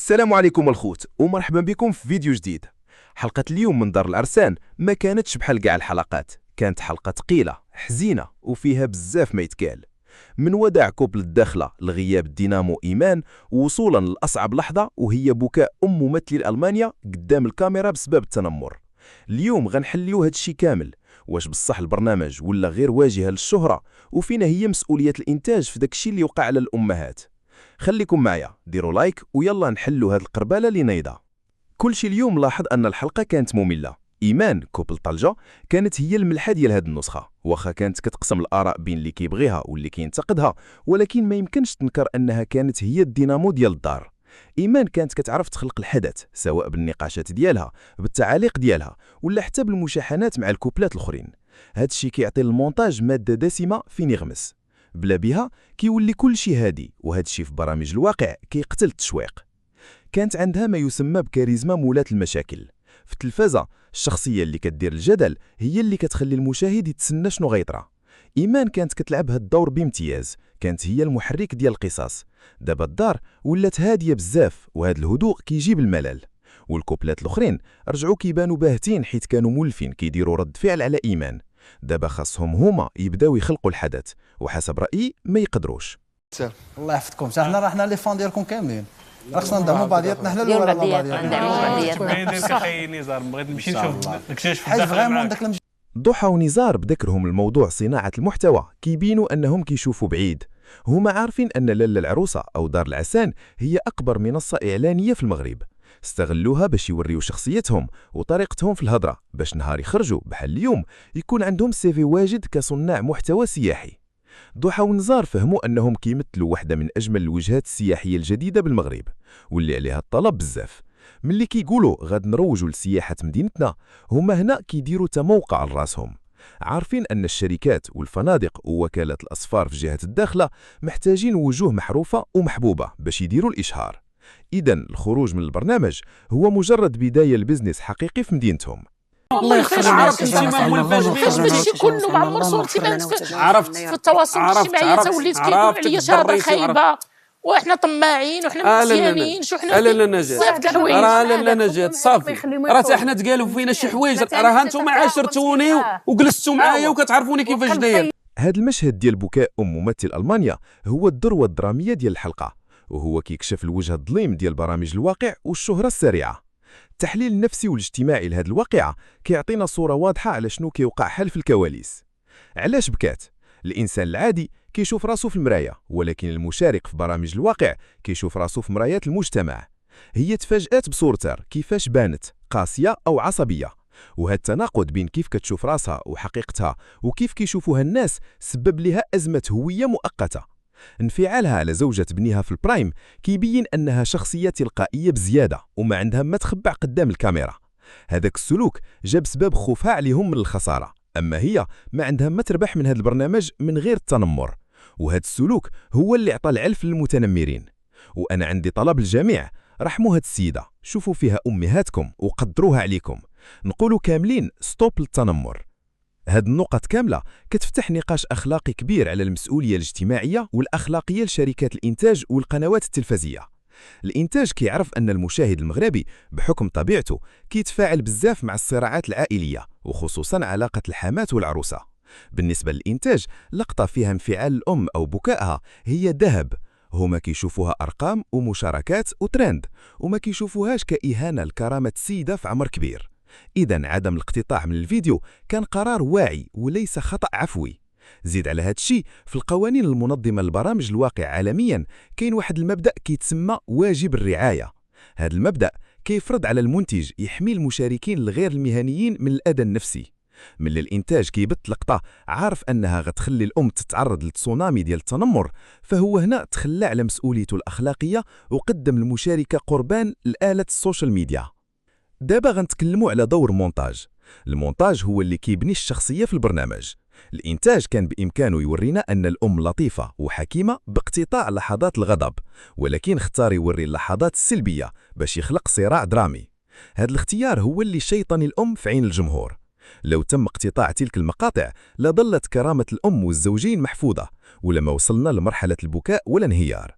السلام عليكم الخوت ومرحبا بكم في فيديو جديد. حلقة اليوم من دار العرسان ما كانتش بحال كاع الحلقات، كانت حلقة ثقيلة حزينة وفيها بزاف ما يتقال، من وداع كوبل الداخلة لغياب الدينامو إيمان، ووصولا لأصعب لحظة وهي بكاء ممثل ألمانيا قدام الكاميرا بسبب التنمر. اليوم غنحليو هادشي كامل، واش بصح البرنامج ولا غير واجهة للشهرة، وفينا هي مسؤولية الإنتاج في داكشي اللي وقع على الأمهات. خليكم معايا، ديروا لايك ويلا نحلوا هاد القربالة اللي نايضة. كلشي اليوم لاحظ أن الحلقة كانت مملة. إيمان كوبل طلجة كانت هي الملحة ديال هاد النسخة، واخا كانت كتقسم الآراء بين اللي كيبغيها واللي كينتقدها، ولكن ما يمكنش تنكر أنها كانت هي الدينامو ديال الدار. إيمان كانت كتعرف تخلق الحدث، سواء بالنقاشات ديالها، بالتعاليق ديالها، ولا حتى بالمشاحنات مع الكوبلات الآخرين. هادشي كيعطي المونتاج مادة دسمة فين يغمس. بلا بها كيولي كل شيء هادي، وهذا الشيء في برامج الواقع كيقتل التشويق. كانت عندها ما يسمى بكاريزما مولاة المشاكل. في التلفازة الشخصية اللي كدير الجدل هي اللي كتخلي المشاهد يتسنى شنو غيطرى. إيمان كانت كتلعب هاد الدور بامتياز، كانت هي المحرك ديال القصص. دابا الدار ولات هادية بزاف، وهذا الهدوء كيجيب الملل. والكوبلات الاخرين رجعوا كيبانوا باهتين حيت كانوا مولفين كيديروا رد فعل على إيمان. دابا خاصهم هما يبداو يخلقوا الحدث، وحسب رأيي ما يقدروش. الله يحفظكم، حنا لي فان ديالكم كاملين، خصنا ندعموا بعضياتنا حنا الاول على بعضياتنا. ندعموا اخي نزار، بغيت نمشي نكتشف حاجه فريمون داك ضحى ونزار بذكرهم الموضوع صناعة المحتوى كيبينوا أنهم كيشوفوا بعيد. هما عارفين أن لالا العروسة أو دار العسان هي أكبر منصة إعلانية في المغرب، استغلوها باش يوريو شخصيتهم وطريقتهم في الهضرة، باش نهار يخرجوا بحال اليوم يكون عندهم سيفي واجد كصناع محتوى سياحي. ضحى ونزار فهموا أنهم كيمثلوا واحدة من أجمل الوجهات السياحية الجديدة بالمغرب، واللي عليها الطلب بزاف. ملي كيقولوا غاد نروجوا لسياحة مدينتنا، هما هنا كيديروا تموقع لراسهم. عارفين أن الشركات والفنادق ووكالات الأسفار في جهة الداخلة محتاجين وجوه محروفة ومحبوبة باش يديروا الإشهار. إذن الخروج من البرنامج هو مجرد بداية لبزنس حقيقي في مدينتهم. الله يخرج ماشي كله معمر صورتي عرفت في التواصل الاجتماعي توليت كيقولوا عليا شهاده خايبه وإحنا طماعين وإحنا مزيانين شو حنا لا نجات لا نجات صافي، راه حتى حنا تقالوا فينا شي حوايج، راه انتم عاشرتوني وجلستوا معايا وكتعرفوني كيفاش داير. هذا المشهد ديال بكاء ممثل ألمانيا هو الذروة الدرامية ديال الحلقة، وهو كيكشف الوجه الظليم ديال برامج الواقع والشهرة السريعة. التحليل النفسي والاجتماعي لهذه الواقعة كيعطينا صورة واضحة على شنو كيوقع حال في الكواليس. علاش بكات؟ الإنسان العادي كيشوف راسو في المراية، ولكن المشارك في برامج الواقع كيشوف راسو في مراية المجتمع. هي تفاجأت بصورتها كيفاش بانت قاسية أو عصبية، وهذا التناقض بين كيف كتشوف راسها وحقيقتها وكيف كيشوفوها الناس سبب لها أزمة هوية مؤقتة. انفعالها على زوجة بنيها في البرايم كيبين أنها شخصية تلقائية بزيادة وما عندها ما تخبع قدام الكاميرا. هذاك السلوك جاب سبب خوفها عليهم من الخسارة، أما هي ما عندها ما تربح من هذا البرنامج من غير التنمر، وهذا السلوك هو اللي عطى العلف للمتنمرين. وأنا عندي طلب للجميع، رحموا هاد السيدة، شوفوا فيها أمهاتكم وقدروها عليكم. نقولوا كاملين ستوب للتنمر. هاد النقط كاملة كتفتح نقاش أخلاقي كبير على المسؤولية الاجتماعية والأخلاقية لشركات الإنتاج والقنوات التلفزية. الإنتاج كيعرف أن المشاهد المغربي بحكم طبيعته كيتفاعل بزاف مع الصراعات العائلية، وخصوصا علاقة الحماة والعروسة. بالنسبة للإنتاج، لقطة فيها انفعال الأم أو بكائها هي ذهب، هما كيشوفوها أرقام ومشاركات وترند، وما كيشوفوهاش كإهانة لكرامة السيدة في عمر كبير. إذن عدم الاقتطاع من الفيديو كان قرار واعي وليس خطأ عفوي. زيد على هذا الشيء، في القوانين المنظمة لبرامج الواقع عالميا كاين واحد المبدأ كيتسمى واجب الرعاية. هذا المبدأ كيفرض على المنتج يحمي المشاركين الغير المهنيين من الأذى النفسي. من الإنتاج كيبت لقطة عارف أنها غتخلي الأم تتعرض للتسونامي ديال التنمر، فهو هنا تخلى على مسؤوليته الأخلاقية وقدم المشاركة قربان لآلة السوشيال ميديا. دابا غنتكلموا على دور مونتاج. المونتاج هو اللي كيبني الشخصية في البرنامج. الإنتاج كان بإمكانه يورينا أن الأم لطيفة وحكيمة باقتطاع لحظات الغضب، ولكن اختار يوري اللحظات السلبية باش يخلق صراع درامي. هذا الاختيار هو اللي شيطني الأم في عين الجمهور. لو تم اقتطاع تلك المقاطع لظلت كرامة الأم والزوجين محفوظة، ولما وصلنا لمرحلة البكاء والانهيار.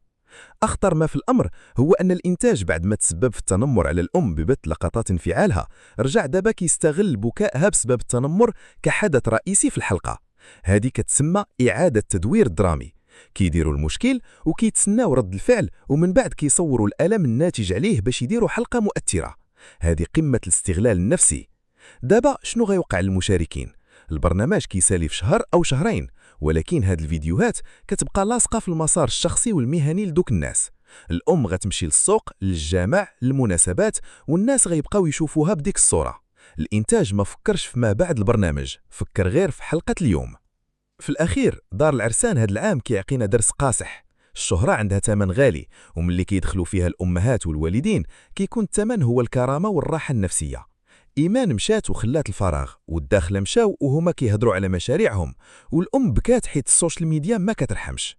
أخطر ما في الأمر هو أن الإنتاج بعد ما تسبب في التنمر على الأم ببث لقطات انفعالها، رجع دابا كيستغل بكائها بسبب التنمر كحدث رئيسي في الحلقة. هذه كتسمى إعادة تدوير درامي. كيديروا المشكل وكيتسناو رد الفعل، ومن بعد كيصوروا الألم الناتج عليه باش يديروا حلقة مؤثرة. هذه قمة الاستغلال النفسي. دابا شنو غيوقع للمشاركين؟ البرنامج كيسالي في شهر أو شهرين، ولكن هاد الفيديوهات كتبقى لاصقة في المسار الشخصي والمهني لدوك الناس. الأم غتمشي للسوق، للجامع، للمناسبات، والناس غيبقاو يشوفوها بديك الصورة. الإنتاج ما فكرش فيما بعد البرنامج، فكر غير في حلقة اليوم. في الأخير دار العرسان هاد العام كيعطينا درس قاصح. الشهرة عندها ثمن غالي، وملي كيدخلوا فيها الأمهات والوالدين كيكون الثمن هو الكرامة والراحة النفسية. إيمان مشات وخلات الفراغ، والداخلة مشاو وهما كيهضروا على مشاريعهم، والأم بكات حيت السوشيال ميديا ما كترحمش.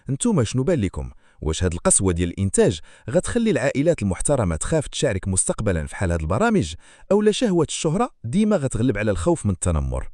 انتوما شنو بان لكم؟ واش هاد القسوة ديال الإنتاج غتخلي العائلات المحترمة تخاف تشارك مستقبلا في حال هاد البرامج، أو لا شهوة الشهرة ديما غتغلب على الخوف من التنمر؟